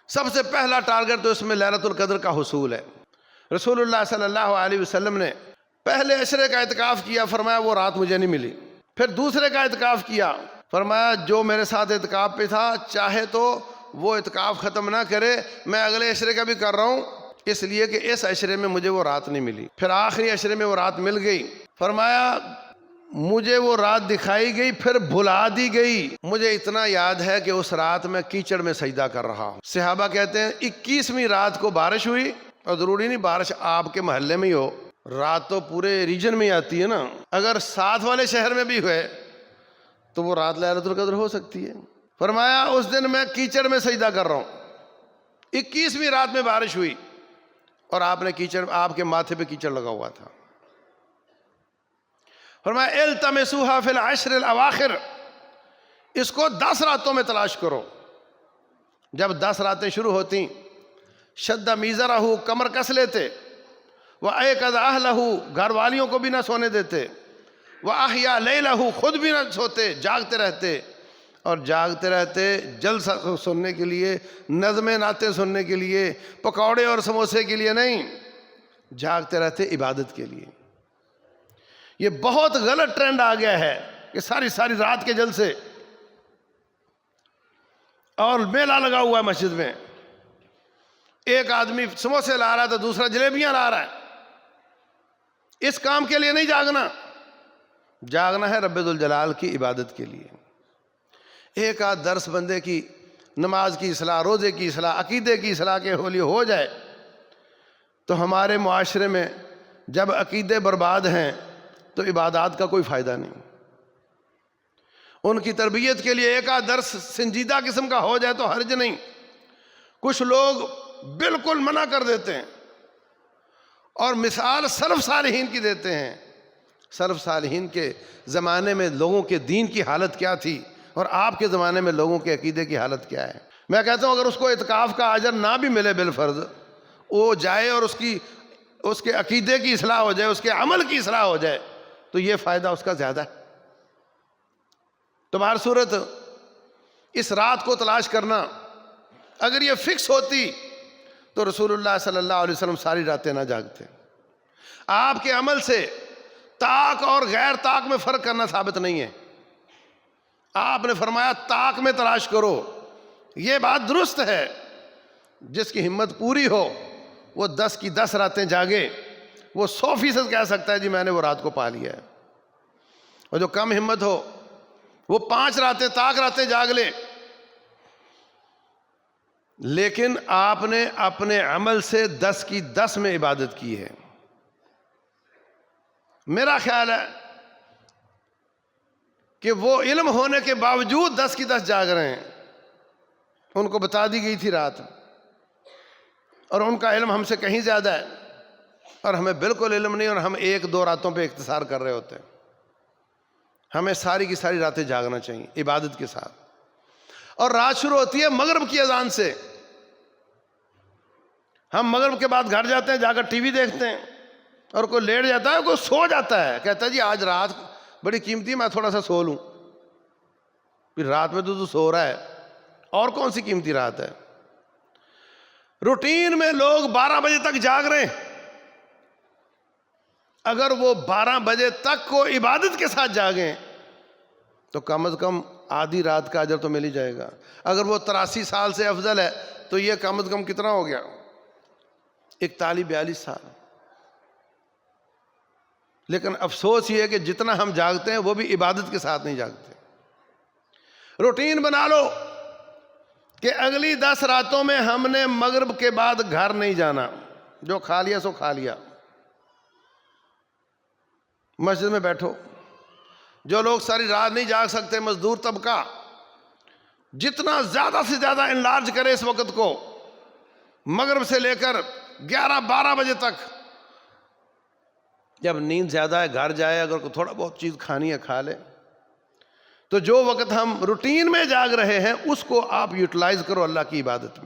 سب سے پہلا ٹارگٹ تو اس میں لیلۃ القدر کا حصول ہے۔ رسول اللہ صلی اللہ علیہ وسلم نے پہلے عشرے کا اعتکاف کیا، فرمایا وہ رات مجھے نہیں ملی۔ پھر دوسرے کا اعتکاف کیا، فرمایا جو میرے ساتھ اعتکاف پہ تھا چاہے تو وہ اعتکاف ختم نہ کرے، میں اگلے عشرے کا بھی کر رہا ہوں، اس لیے کہ اس عشرے میں مجھے وہ رات نہیں ملی۔ پھر آخری عشرے میں وہ رات مل گئی، فرمایا مجھے وہ رات دکھائی گئی پھر بھلا دی گئی، مجھے اتنا یاد ہے کہ اس رات میں کیچڑ میں سجدہ کر رہا ہوں۔ صحابہ کہتے ہیں 21ویں رات کو بارش ہوئی، اور ضروری نہیں بارش آپ کے محلے میں ہی ہو، رات تو پورے ریجن میں آتی ہے نا، اگر ساتھ والے شہر میں بھی ہوئے تو وہ رات لیلۃ القدر ہو سکتی ہے۔ فرمایا اس دن میں کیچڑ میں سجدہ کر رہا ہوں، 21ویں رات میں بارش ہوئی اور آپ کے ماتھے پہ کیچڑ لگا ہوا تھا۔ فرمایا التمسوها فی العشر الاواخر، اس کو 10 راتوں میں تلاش کرو۔ جب 10 راتیں شروع ہوتی، شد میزرہ، کمر کس لیتے، وَأَيْقَظَ أَهْلَهُ، گھر والیوں کو بھی نہ سونے دیتے، وَأَحْيَا لَيْلَهُ، خود بھی نہ سوتے، جاگتے رہتے، اور جاگتے رہتے جلسہ سننے کے لیے، نظمیں نعتیں سننے کے لیے، پکوڑے اور سموسے کے لیے نہیں، جاگتے رہتے عبادت کے لیے۔ یہ بہت غلط ٹرینڈ آ گیا ہے کہ ساری رات کے جلسے، اور میلہ لگا ہوا ہے مسجد میں، ایک آدمی سموسے لا رہا ہے تو دوسرا جلیبیاں لا رہا ہے۔ اس کام کے لیے نہیں جاگنا، جاگنا ہے رب ذوالجلال کی عبادت کے لیے۔ ایک آدھ درس بندے کی، نماز کی اصلاح، روزے کی اصلاح، عقیدے کی اصلاح کے ہولی ہو جائے تو ہمارے معاشرے میں جب عقیدے برباد ہیں تو عبادات کا کوئی فائدہ نہیں۔ ان کی تربیت کے لیے ایک آدھ درس سنجیدہ قسم کا ہو جائے تو حرج نہیں۔ کچھ لوگ بالکل منع کر دیتے ہیں، اور مثال سلف صالحین کی دیتے ہیں۔ سلف صالحین کے زمانے میں لوگوں کے دین کی حالت کیا تھی، اور آپ کے زمانے میں لوگوں کے عقیدے کی حالت کیا ہے۔ میں کہتا ہوں اگر اس کو اعتکاف کا اجر نہ بھی ملے بالفرض، وہ جائے اور اس کے عقیدے کی اصلاح ہو جائے، اس کے عمل کی اصلاح ہو جائے، تو یہ فائدہ اس کا زیادہ ہے۔ تو بہر صورت اس رات کو تلاش کرنا اگر یہ فکس ہوتی تو رسول اللہ صلی اللہ علیہ وسلم ساری راتیں نہ جاگتے۔ آپ کے عمل سے طاق اور غیر طاق میں فرق کرنا ثابت نہیں ہے۔ آپ نے فرمایا طاق میں تلاش کرو، یہ بات درست ہے۔ جس کی ہمت پوری ہو وہ 10 کی 10 راتیں جاگے، وہ 100% کہہ سکتا ہے جی میں نے وہ رات کو پا لیا ہے۔ اور جو کم ہمت ہو وہ 5 راتیں طاق راتیں جاگ لے، لیکن آپ نے اپنے عمل سے 10 کی 10 میں عبادت کی ہے۔ میرا خیال ہے کہ وہ علم ہونے کے باوجود 10 کی 10 جاگ رہے ہیں، ان کو بتا دی گئی تھی رات، اور ان کا علم ہم سے کہیں زیادہ ہے، اور ہمیں بالکل علم نہیں، اور ہم 1-2 راتوں پہ اختصار کر رہے ہوتے ہیں۔ ہمیں ساری کی ساری راتیں جاگنا چاہیے عبادت کے ساتھ۔ اور رات شروع ہوتی ہے مغرب کی اذان سے۔ ہم مغرب کے بعد گھر جاتے ہیں، جا کر ٹی وی دیکھتے ہیں، اور کوئی لیٹ جاتا ہے، کوئی سو جاتا ہے، کہتا ہے جی آج رات بڑی قیمتی ہے، میں تھوڑا سا سو لوں۔ پھر رات میں تو سو رہا ہے، اور کون سی قیمتی رات ہے؟ روٹین میں لوگ 12 بجے تک جاگ رہے ہیں، اگر وہ 12 بجے تک کو عبادت کے ساتھ جاگیں تو کم از کم آدھی رات کا اجر تو مل ہی جائے گا۔ اگر وہ 83 سال سے افضل ہے تو یہ کم از کم کتنا ہو گیا؟ 41-42 سال۔ لیکن افسوس یہ ہے کہ جتنا ہم جاگتے ہیں وہ بھی عبادت کے ساتھ نہیں جاگتے۔ روٹین بنا لو کہ اگلی 10 راتوں میں ہم نے مغرب کے بعد گھر نہیں جانا، جو کھا لیا سو کھا لیا، مسجد میں بیٹھو۔ جو لوگ ساری رات نہیں جاگ سکتے، مزدور طبقہ، جتنا زیادہ سے زیادہ انلارج کرے اس وقت کو، مغرب سے لے کر 11-12 بجے تک۔ جب نیند زیادہ ہے گھر جائے، اگر کوئی تھوڑا بہت چیز کھانی ہے کھا لے۔ تو جو وقت ہم روٹین میں جاگ رہے ہیں اس کو آپ یوٹیلائز کرو اللہ کی عبادت میں۔